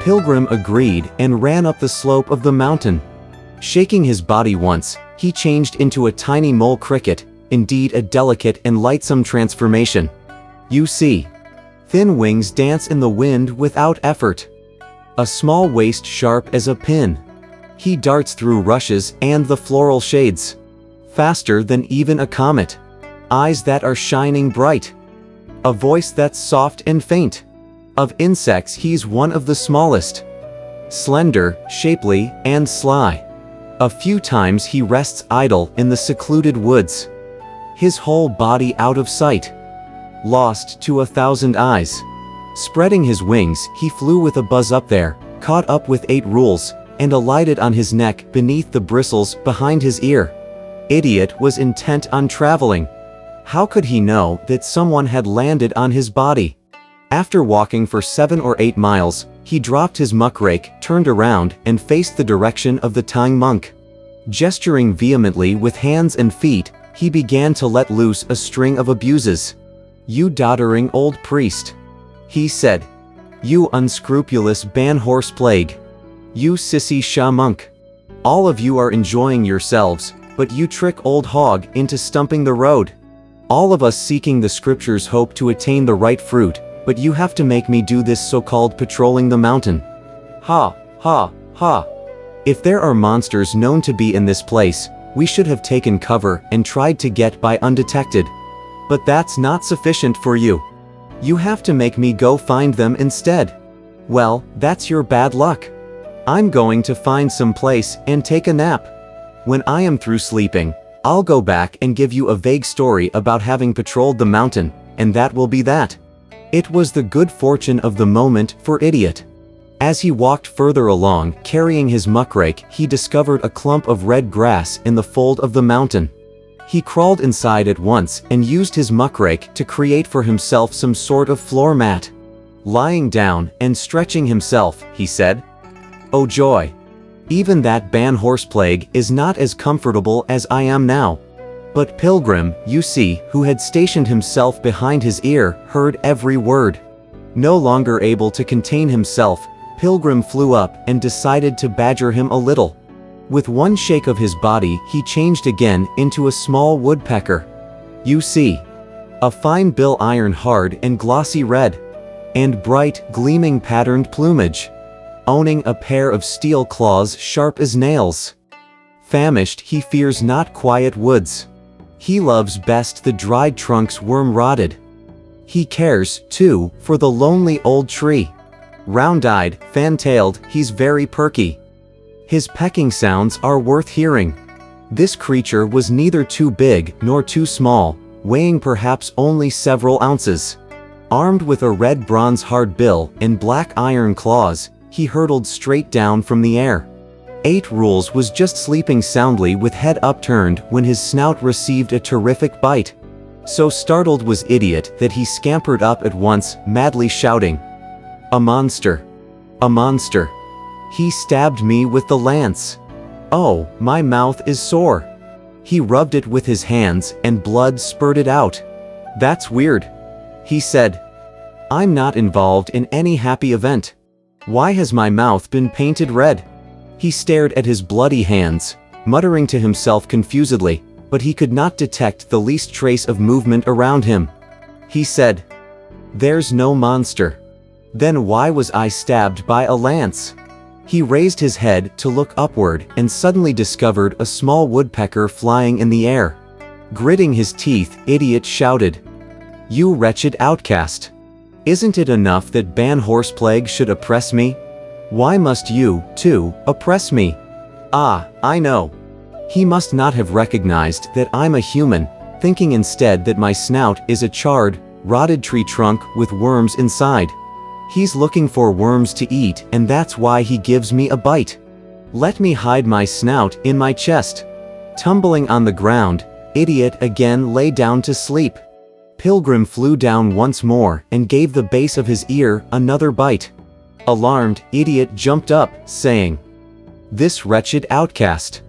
Pilgrim agreed and ran up the slope of the mountain. Shaking his body once, he changed into a tiny mole cricket, indeed a delicate and lightsome transformation. You see. Thin wings dance in the wind without effort. A small waist sharp as a pin. He darts through rushes and the floral shades. Faster than even a comet. Eyes that are shining bright. A voice that's soft and faint. Of insects he's one of the smallest. Slender, shapely, and sly. A few times he rests idle in the secluded woods. His whole body out of sight. Lost to 1,000 eyes. Spreading his wings, he flew with a buzz up there, caught up with 8 rules, and alighted on his neck beneath the bristles behind his ear. Idiot was intent on traveling. How could he know that someone had landed on his body? After walking for 7 or 8 miles, he dropped his muckrake, turned around, and faced the direction of the Tang monk. Gesturing vehemently with hands and feet, he began to let loose a string of abuses. "You doddering old priest," he said. "You unscrupulous ban horse plague. You sissy Sha monk. All of you are enjoying yourselves, but you trick old hog into stumping the road. All of us seeking the scriptures hope to attain the right fruit, but you have to make me do this so-called patrolling the mountain. Ha, ha, ha. If there are monsters known to be in this place, we should have taken cover and tried to get by undetected. But that's not sufficient for you. You have to make me go find them instead. Well, that's your bad luck. I'm going to find some place and take a nap. When I am through sleeping, I'll go back and give you a vague story about having patrolled the mountain, and that will be that." It was the good fortune of the moment for Idiot. As he walked further along, carrying his muckrake, he discovered a clump of red grass in the fold of the mountain. He crawled inside at once and used his muckrake to create for himself some sort of floor mat. Lying down and stretching himself, he said, "Oh joy! Even that ban horse plague is not as comfortable as I am now." But Pilgrim, you see, who had stationed himself behind his ear, heard every word. No longer able to contain himself, Pilgrim flew up and decided to badger him a little. With one shake of his body, he changed again into a small woodpecker. You see. A fine bill, iron hard and glossy red. And bright, gleaming patterned plumage. Owning a pair of steel claws sharp as nails. Famished, he fears not quiet woods. He loves best the dried trunks worm-rotted. He cares, too, for the lonely old tree. Round-eyed, fan-tailed, he's very perky. His pecking sounds are worth hearing. This creature was neither too big nor too small, weighing perhaps only several ounces. Armed with a red bronze hard bill and black iron claws, he hurtled straight down from the air. 8 Rules was just sleeping soundly with head upturned when his snout received a terrific bite. So startled was Idiot that he scampered up at once, madly shouting, "A monster! A monster! He stabbed me with the lance! Oh, my mouth is sore!" He rubbed it with his hands and blood spurted out. "That's weird," he said. "I'm not involved in any happy event. Why has my mouth been painted red?" He stared at his bloody hands, muttering to himself confusedly, but he could not detect the least trace of movement around him. He said, "There's no monster. Then why was I stabbed by a lance?" He raised his head to look upward and suddenly discovered a small woodpecker flying in the air. Gritting his teeth, Idiot shouted, "You wretched outcast! Isn't it enough that ban horse plague should oppress me? Why must you, too, oppress me? Ah, I know. He must not have recognized that I'm a human, thinking instead that my snout is a charred, rotted tree trunk with worms inside. He's looking for worms to eat, and that's why he gives me a bite. Let me hide my snout in my chest." Tumbling on the ground, Idiot again lay down to sleep. Pilgrim flew down once more and gave the base of his ear another bite. Alarmed, Idiot jumped up, saying, "This wretched outcast.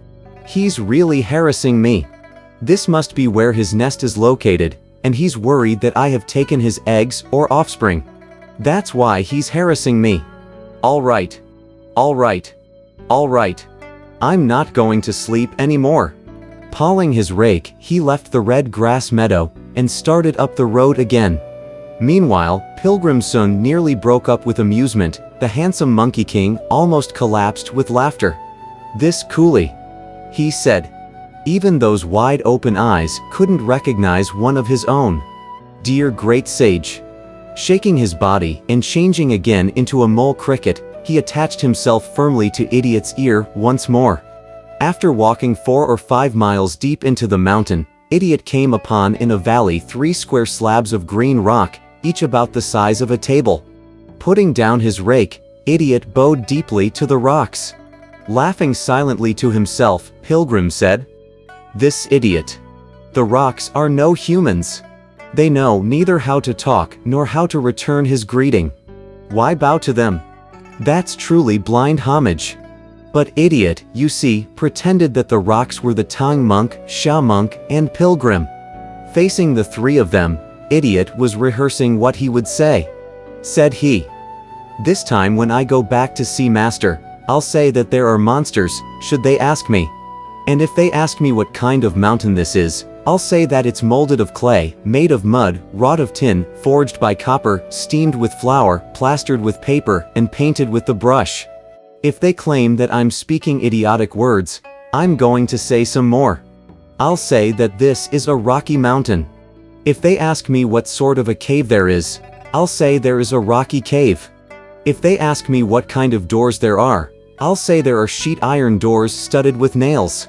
He's really harassing me. This must be where his nest is located, and he's worried that I have taken his eggs or offspring. That's why he's harassing me. All right. All right. All right. I'm not going to sleep anymore. Pawing his rake, he left the red grass meadow and started up the road again. Meanwhile, Pilgrim Sun nearly broke up with amusement. The handsome Monkey King almost collapsed with laughter. "This coolie," he said. Even those wide-open eyes couldn't recognize one of his own. "Dear great sage." Shaking his body and changing again into a mole cricket, he attached himself firmly to Idiot's ear once more. After walking 4 or 5 miles deep into the mountain, Idiot came upon in a valley 3 square slabs of green rock, each about the size of a table. Putting down his rake, Idiot bowed deeply to the rocks. Laughing silently to himself, Pilgrim said, "This idiot. The rocks are no humans. They know neither how to talk nor how to return his greeting. Why bow to them? That's truly blind homage." But Idiot, you see, pretended that the rocks were the Tang monk, Sha monk, and Pilgrim. Facing the 3 of them, Idiot was rehearsing what he would say. Said he, "This time when I go back to see Master, I'll say that there are monsters, should they ask me. And if they ask me what kind of mountain this is, I'll say that it's molded of clay, made of mud, wrought of tin, forged by copper, steamed with flour, plastered with paper, and painted with the brush. If they claim that I'm speaking idiotic words, I'm going to say some more. I'll say that this is a rocky mountain. If they ask me what sort of a cave there is, I'll say there is a rocky cave. If they ask me what kind of doors there are, I'll say there are sheet iron doors studded with nails.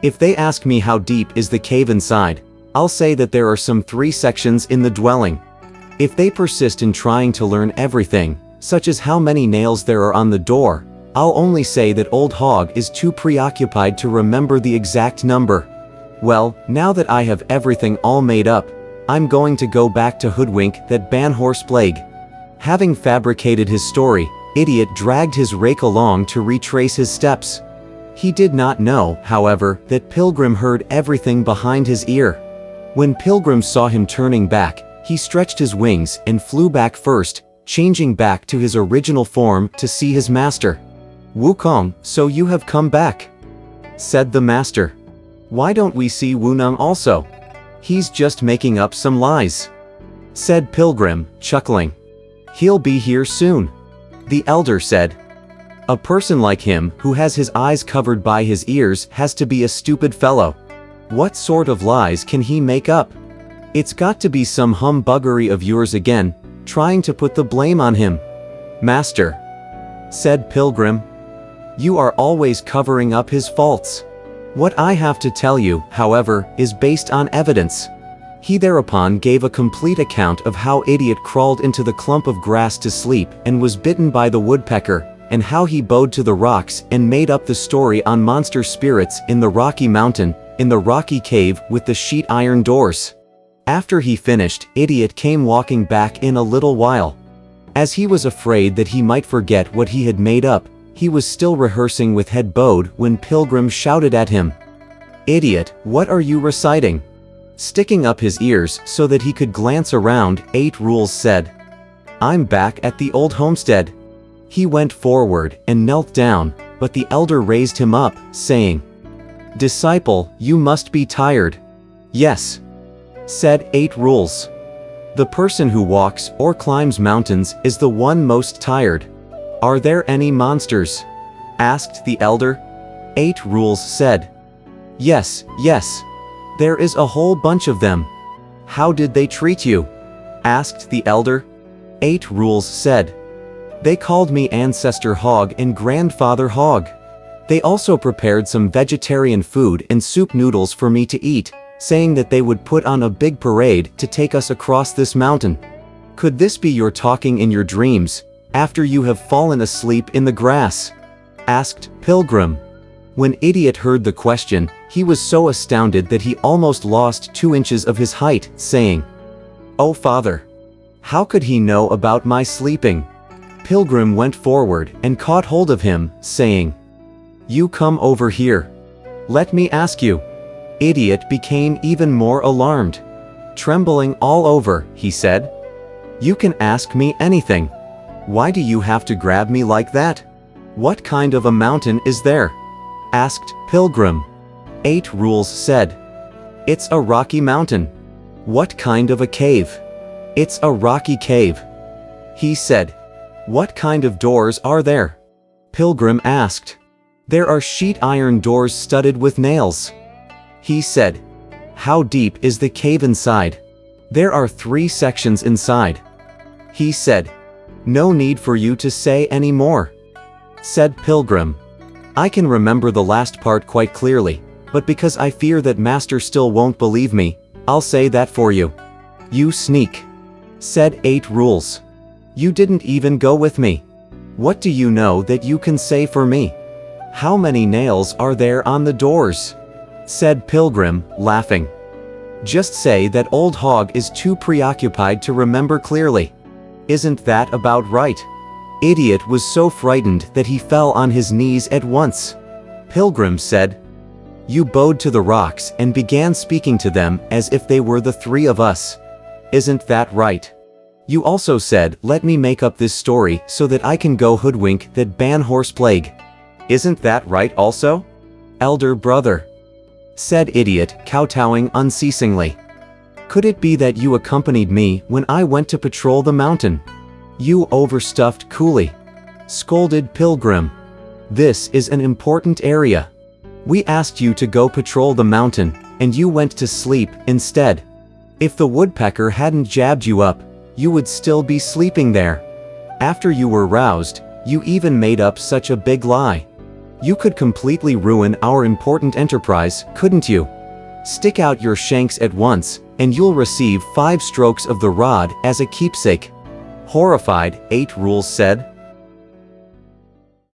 If they ask me how deep is the cave inside, I'll say that there are some 3 sections in the dwelling. If they persist in trying to learn everything, such as how many nails there are on the door, I'll only say that Old Hog is too preoccupied to remember the exact number. Well, now that I have everything all made up, I'm going to go back to hoodwink that Banhorse Plague." Having fabricated his story, Idiot dragged his rake along to retrace his steps. He did not know, however, that Pilgrim heard everything behind his ear. When Pilgrim saw him turning back, he stretched his wings and flew back first, changing back to his original form to see his master. "Wukong, so you have come back," said the master. "Why don't we see Wunong also? He's just making up some lies," said Pilgrim, chuckling. "He'll be here soon," the elder said. "A person like him, who has his eyes covered by his ears, has to be a stupid fellow. What sort of lies can he make up? It's got to be some humbuggery of yours again, trying to put the blame on him." "Master," said Pilgrim, "you are always covering up his faults. What I have to tell you, however, is based on evidence." He thereupon gave a complete account of how Idiot crawled into the clump of grass to sleep and was bitten by the woodpecker, and how he bowed to the rocks and made up the story on monster spirits in the Rocky Mountain, in the rocky cave with the sheet iron doors. After he finished, Idiot came walking back in a little while. As he was afraid that he might forget what he had made up, he was still rehearsing with head bowed when Pilgrim shouted at him, "Idiot, what are you reciting?" Sticking up his ears so that he could glance around, 8 Rules said, "I'm back at the old homestead." He went forward and knelt down, but the elder raised him up, saying, "Disciple, you must be tired." "Yes," said 8 Rules. "The person who walks or climbs mountains is the one most tired." "Are there any monsters?" asked the elder. 8 Rules said, "Yes, yes. There is a whole bunch of them." "How did they treat you?" asked the elder. 8 Rules said, "They called me Ancestor Hog and Grandfather Hog. They also prepared some vegetarian food and soup noodles for me to eat, saying that they would put on a big parade to take us across this mountain." "Could this be your talking in your dreams, after you have fallen asleep in the grass?" asked Pilgrim. When Idiot heard the question, he was so astounded that he almost lost 2 inches of his height, saying, "Oh father! How could he know about my sleeping?" Pilgrim went forward and caught hold of him, saying, "You come over here. Let me ask you." Idiot became even more alarmed. Trembling all over, he said, "You can ask me anything. Why do you have to grab me like that? What kind of a mountain is there? Asked Pilgrim. 8 Rules said. It's a rocky mountain. What kind of a cave? It's a rocky cave. He said. What kind of doors are there? Pilgrim asked. There are sheet iron doors studded with nails. He said. How deep is the cave inside? There are 3 sections inside. He said. No need for you to say any more. Said Pilgrim. I can remember the last part quite clearly, but because I fear that Master still won't believe me, I'll say that for you. You sneak. Said 8 Rules. You didn't even go with me. What do you know that you can say for me? How many nails are there on the doors? Said Pilgrim, laughing. Just say that old Hog is too preoccupied to remember clearly. Isn't that about right? Idiot was so frightened that he fell on his knees at once. Pilgrim said. You bowed to the rocks and began speaking to them as if they were the 3 of us. Isn't that right? You also said, let me make up this story so that I can go hoodwink that ban horse plague. Isn't that right also? Elder brother. Said Idiot, kowtowing unceasingly. Could it be that you accompanied me when I went to patrol the mountain? You overstuffed coolie. Scolded Pilgrim. This is an important area. We asked you to go patrol the mountain, and you went to sleep instead. If the woodpecker hadn't jabbed you up, you would still be sleeping there. After you were roused, you even made up such a big lie. You could completely ruin our important enterprise, couldn't you? Stick out your shanks at once, and you'll receive 5 strokes of the rod as a keepsake. Horrified, 8 Rules said.